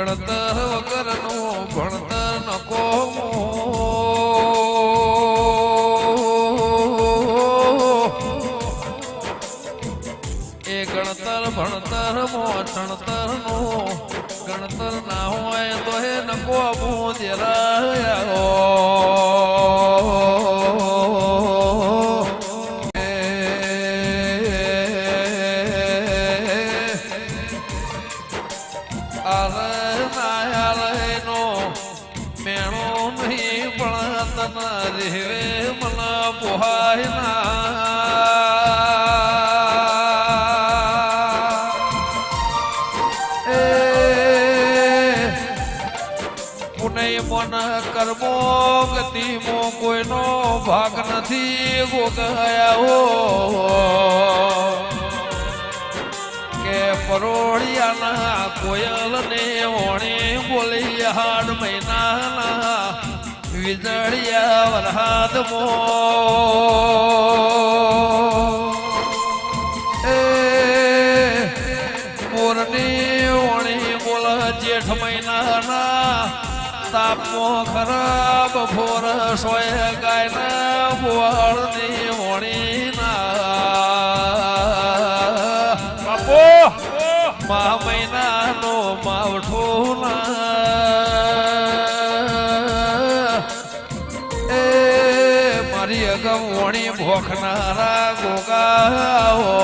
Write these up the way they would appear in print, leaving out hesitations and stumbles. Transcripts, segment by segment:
ગણતર વગરનું ભણતર નકો એ ગણતર ભણતર ચણતર નું ગણતર ના હોય તો એ નકો મુજરાયો કર્મો ગતિમો કોઈનો ભાગ નથી ગોગાયા કે પરોળિયાના કોયલ ને ઓણી બોલી હાડ મહિનાના વીજળિયા વરહાદ મો મોરની ઓણી બોલ જેઠ મહિનાના તાપમો ખરાબ ફોર સોય ગાયના બોળની હોણીના બાપો મા મહિનાનો માવઠો એ મારી અગમ વણી ભોખનારા ગોગાઓ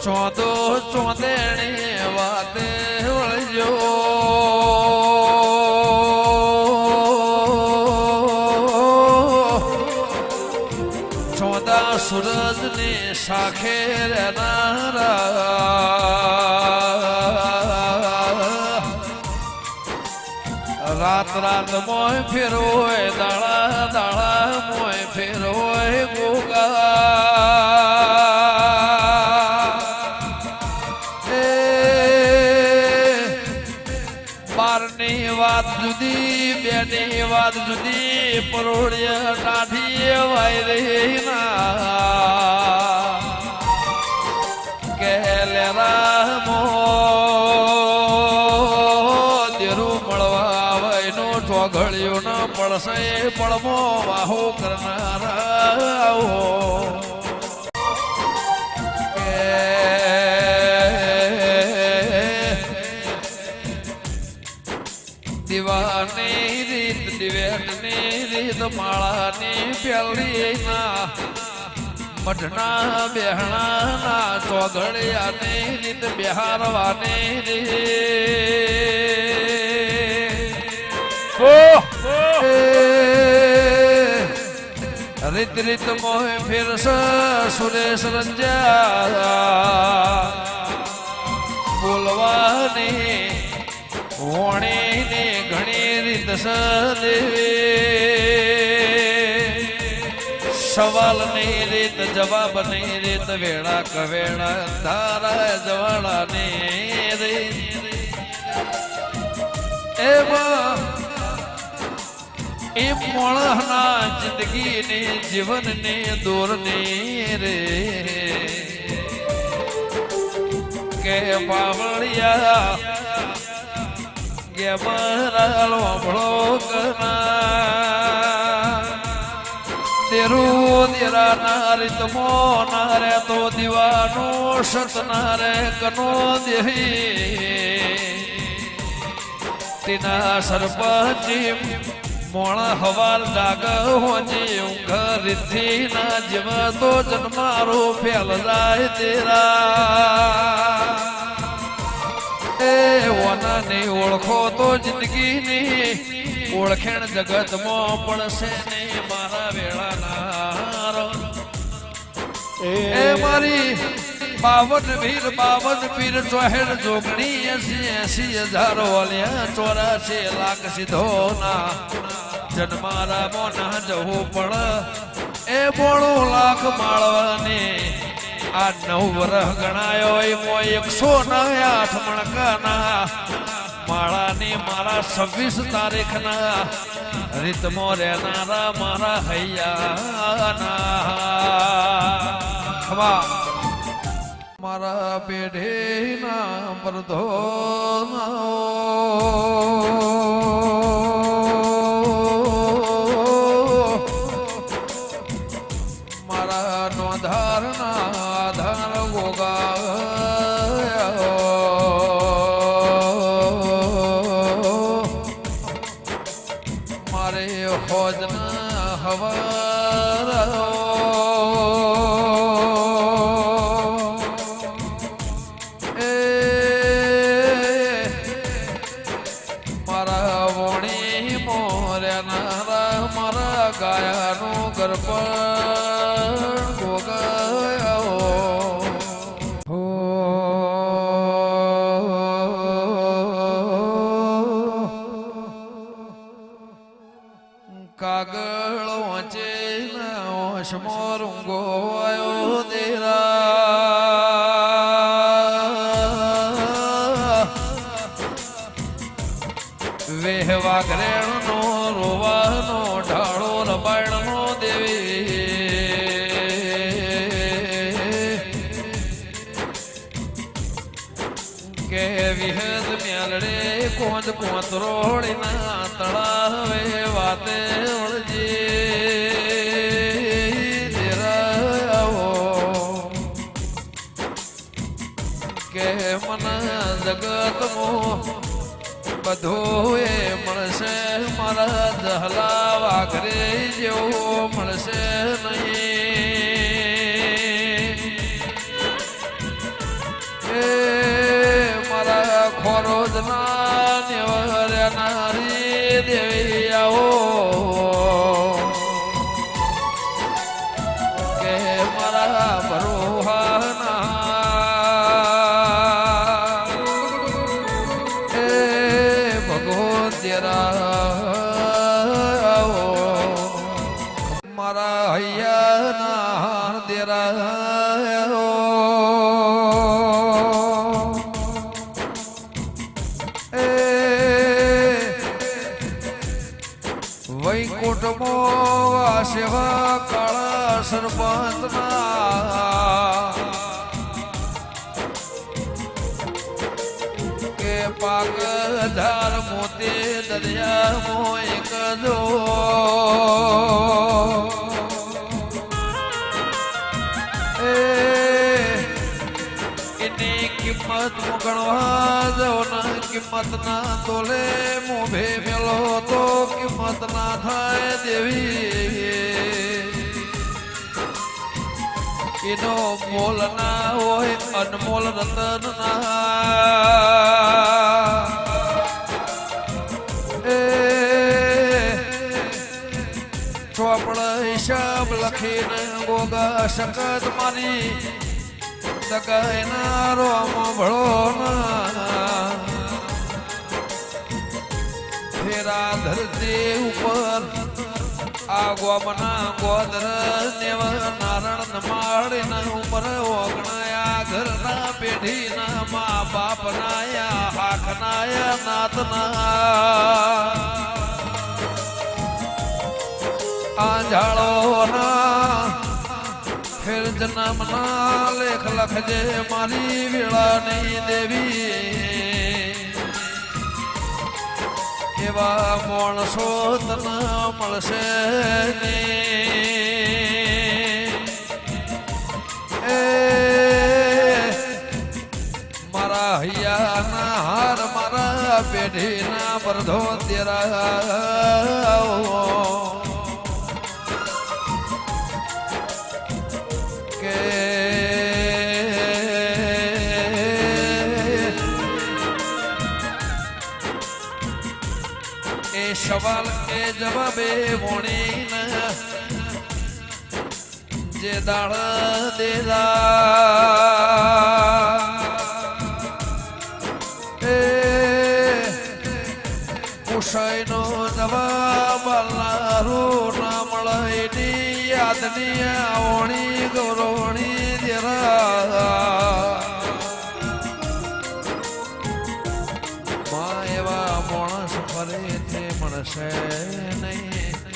ચોદો ચોદેણી વાતે વળજો ચોદા સૂરજની શાખે રાત રાત મોય ફેરવોય દાડા દાડા મોય ફેરવોય ગોગા વાત જુદી બેની વાત જુદી પરોળિયા ટાઢી વાય રહી ના કે લેરામો દેરું મળવા વયનો ચોઘળ્યો ન પડશે પડમો વાહો કરનારા દીવાની રીત દિવેટની રીત માળાની પ્યાલી ના મઢના બેહણાના ચોઘડિયાની રીત બિહારવાની રીત રીત મોહ ફિરસ સુરેશ રંજા બોલવાની વણી ઘણી રીત સવાલ ની રીત જવાબ ની રીત વેળા કવેળા ધારા જવાળા ની રીત એમાં એ મોણના જિંદગી ની જીવન ની દૂર ની રે કે બાવળિયા કે મારા લોભળો કના તેરું તેરા નારિત મો નારે તો દીવાનો સત નારે કનો દેહી તેના સરપંચી મોણ હવાલ ડાગ હોજી ઊંઘ રીતિ ના જીવ તો જન્મારો ફેલ જાય તેરા ઓનાની ઓળખો તો જિંદગીની ઓળખેણ જગતમાં પડશે ને મારા વેળાના એ મારી 52 પીર 64 જોગણી 80,000 વાલ્યા 84 લાખ સિદ્ધોના જન્મારા મોના જવું પણ એ 92 લાખ માળવાની આ 9 વર્ષ ગણાયો એમાં 108 મણકાના માળાની મારા 26 તારીખના રીતમો રહેનારા મારા હૈયાના મારા પેઢીના પરધો મારા નોંધારના આધાર ગોગા મારે હોજના હવાર મારા ગાયાનું ગરપણ ગોગાયો કાગળ વાંચે ઓશમો રૂંગો આયો દેરા વેહવા ગ્રેણનો રોવાનો ઢાળો રબાણનો દેવી કે વિહદ મેલડે કોંદ કોંતરોડીના તળાવે વાતે વળજી દેરાવો કે મન જગતમાં બધું એ મળશે મારા જહલા વાઘરે જેવો મળશે નહીં એ મારા ખોરોજના નેવરનારી દેવી આવો કે મારા ભરોહાના મારા હૈયાના દેરા એ વૈકુંઠમાં સેવા કાળા સરપંચના કે પાક ધાર મોતે દરિયામાં એક જો એની કિંમત ગણવા જાઓ ના કિંમત ના તોલે મોભે મેલો તો કિંમત ના થાય દેવી એનો મોલ ના હોય અનમોલ રતન ના એ ચોપડ હિસાબ લખીને ગોગા શકત મારી દગાયનારો ભળો ના ફેરા ધરતી ઉપર આ ગોમના ગોદર દેવ નારણ માળીના ઉપર ઓગણાયા ઘરના પેઢીના મા બાપનાયા હાકનાયા નાતના આંજાળોના ફેર જન્મના લેખ લખજે મારી વેળાની દેવી એવા માણસો તને મળશે ને એ મારા હૈયાના હાર મારા પેઢીના બરધો તેરા કે એ સવાલ એ જવાબે વણીને જે દાળ દેલા એ ઉષયનો જવાબ લારું ના મળે યાદની આવણી ગૌરવણી દેરા માય માણસ ફરીથી મળશે નહીં.